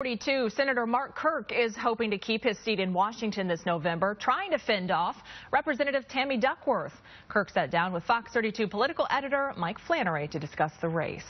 42, Senator Mark Kirk is hoping to keep his seat in Washington this November, trying to fend off Representative Tammy Duckworth. Kirk sat down with Fox 32 political editor Mike Flannery to discuss the race.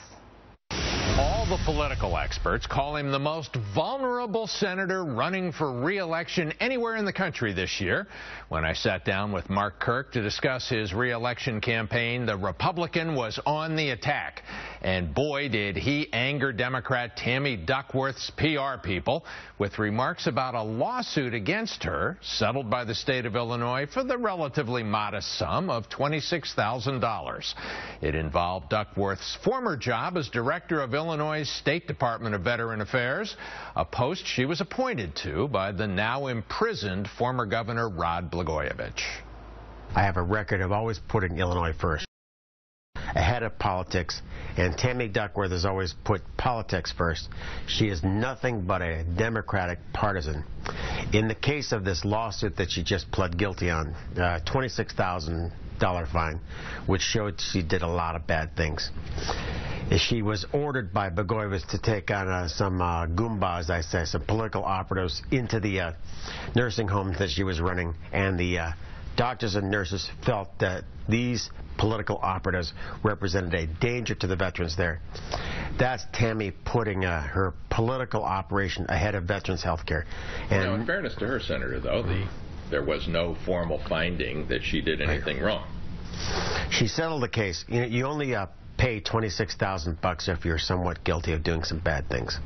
All the political experts call him the most vulnerable senator running for re-election anywhere in the country this year. When I sat down with Mark Kirk to discuss his re-election campaign, the Republican was on the attack. And boy, did he anger Democrat Tammy Duckworth's PR people with remarks about a lawsuit against her settled by the state of Illinois for the relatively modest sum of $26,000. It involved Duckworth's former job as director of Illinois' State Department of Veteran Affairs, a post she was appointed to by the now imprisoned former Governor Rod Blagojevich. I have a record of always putting Illinois first, ahead of politics, and Tammy Duckworth has always put politics first. She is nothing but a Democratic partisan. In the case of this lawsuit that she just pled guilty on, $26,000 fine, which showed she did a lot of bad things. She was ordered by Blagojevich to take on some goombas, I say, some political operatives into the nursing home that she was running, and the doctors and nurses felt that these political operatives represented a danger to the veterans there. That's Tammy putting her political operation ahead of veterans' health care. And now, in fairness to her, Senator, though, there was no formal finding that she did anything wrong. She settled the case. You only pay $26,000 if you're somewhat guilty of doing some bad things.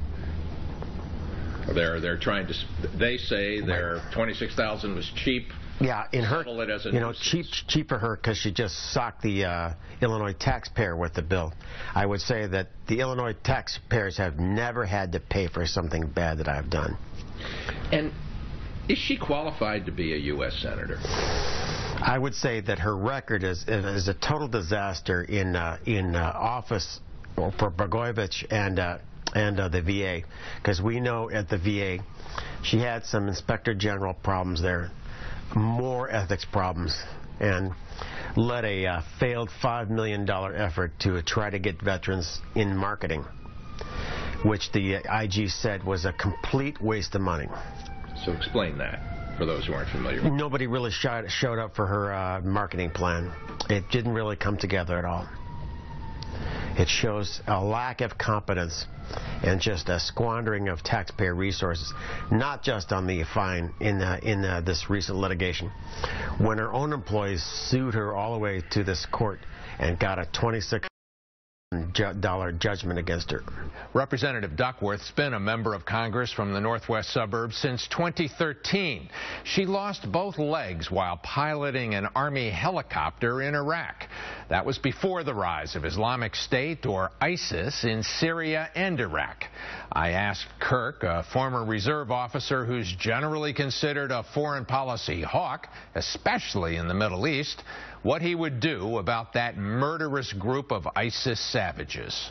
They're trying to. They say their $26,000 was cheap. Yeah, in her, cheap for her because she just socked the Illinois taxpayer with the bill. I would say that the Illinois taxpayers have never had to pay for something bad that I've done. And is she qualified to be a U.S. Senator? I would say that her record is a total disaster in office for Blagojevich and the VA, because we know at the VA she had some inspector general problems there, more ethics problems, and led a failed $5 million effort to try to get veterans in marketing, which the IG said was a complete waste of money. So explain that for those who aren't familiar. Nobody really showed up for her marketing plan. It didn't really come together at all. It shows a lack of competence and just a squandering of taxpayer resources, not just on the fine in this recent litigation, when her own employees sued her all the way to this court and got a $26,000 judgment against her. Representative Duckworth's been a member of Congress from the northwest suburbs since 2013. She lost both legs while piloting an Army helicopter in Iraq. That was before the rise of Islamic State, or ISIS, in Syria and Iraq. I asked Kirk, a former reserve officer who's generally considered a foreign policy hawk, especially in the Middle East, what he would do about that murderous group of ISIS savages.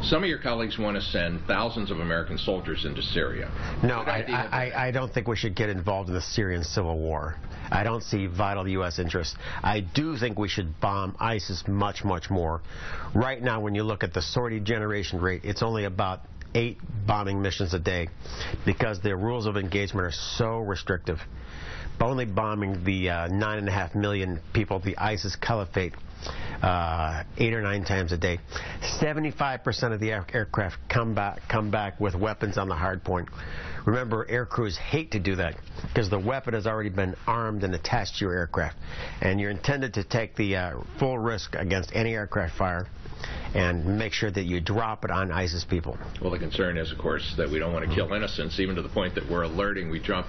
Some of your colleagues want to send thousands of American soldiers into Syria. No, I don't think we should get involved in the Syrian civil war. I don't see vital U.S. interests. I do think we should bomb ISIS much, much more. Right now, when you look at the sortie generation rate, it's only about 8 bombing missions a day because the rules of engagement are so restrictive. Only bombing the 9.5 million people, the ISIS caliphate, 8 or 9 times a day. 75% of the aircraft come back with weapons on the hard point. Remember, air crews hate to do that because the weapon has already been armed and attached to your aircraft, and you're intended to take the full risk against any aircraft fire and make sure that you drop it on ISIS people. Well, the concern is, of course, that we don't want to kill innocents, even to the point that we're alerting. We drop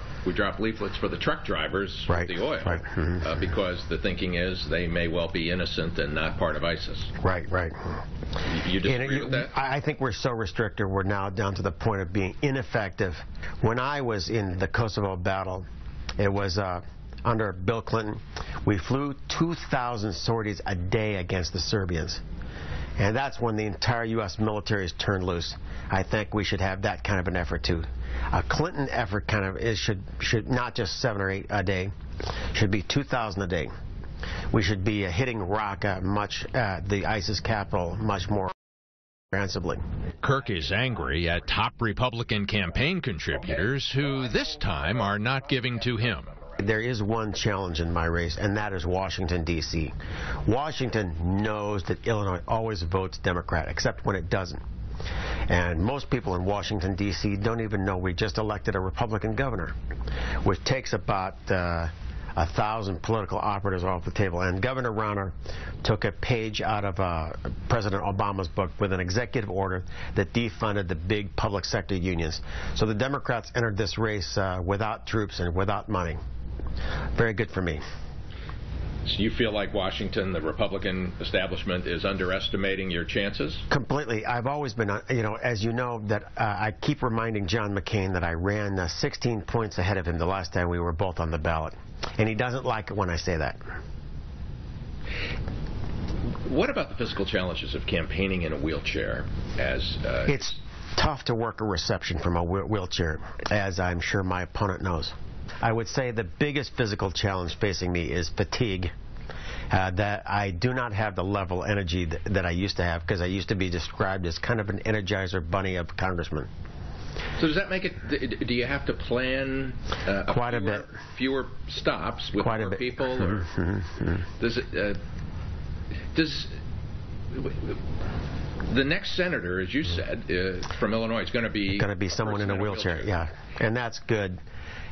leaflets for the truck drivers with the oil, because the thinking is they may well be innocent and not part of ISIS. Right. You disagree with that? I think we're so restricted, we're now down to the point of being ineffective. When I was in the Kosovo battle, it was under Bill Clinton. We flew 2,000 sorties a day against the Serbians. And that's when the entire U.S. military is turned loose. I think we should have that kind of an effort too. A Clinton effort should not just 7 or 8 a day, should be 2,000 a day. We should be hitting Raqqa, the ISIS capital, much more. comprehensively. Kirk is angry at top Republican campaign contributors who this time are not giving to him. There is one challenge in my race, and that is Washington, D.C. Washington knows that Illinois always votes Democrat, except when it doesn't. And most people in Washington, D.C. don't even know we just elected a Republican governor, which takes about 1,000 political operatives off the table. And Governor Rauner took a page out of President Obama's book with an executive order that defunded the big public sector unions. So the Democrats entered this race without troops and without money. Very good for me. So you feel like Washington, the Republican establishment, is underestimating your chances? Completely. I've always been, as you know, that I keep reminding John McCain that I ran 16 points ahead of him the last time we were both on the ballot. And he doesn't like it when I say that. What about the physical challenges of campaigning in a wheelchair? It's tough to work a reception from a wheelchair, as I'm sure my opponent knows. I would say the biggest physical challenge facing me is fatigue. That I do not have the level of energy that I used to have, because I used to be described as kind of an Energizer bunny of congressman. So does that make it, do you have to plan quite a bit fewer stops with more people? Or does it, does the next senator, as you said, from Illinois, is going to be someone in a wheelchair? Yeah, and that's good.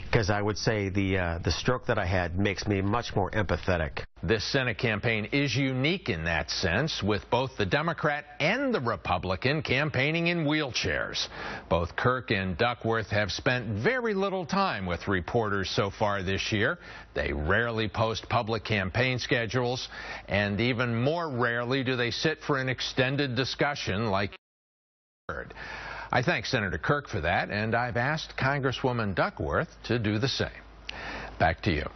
Because I would say the stroke that I had makes me much more empathetic. This Senate campaign is unique in that sense, with both the Democrat and the Republican campaigning in wheelchairs. Both Kirk and Duckworth have spent very little time with reporters so far this year. They rarely post public campaign schedules, and even more rarely do they sit for an extended discussion like you heard. I thank Senator Kirk for that, and I've asked Congresswoman Duckworth to do the same. Back to you.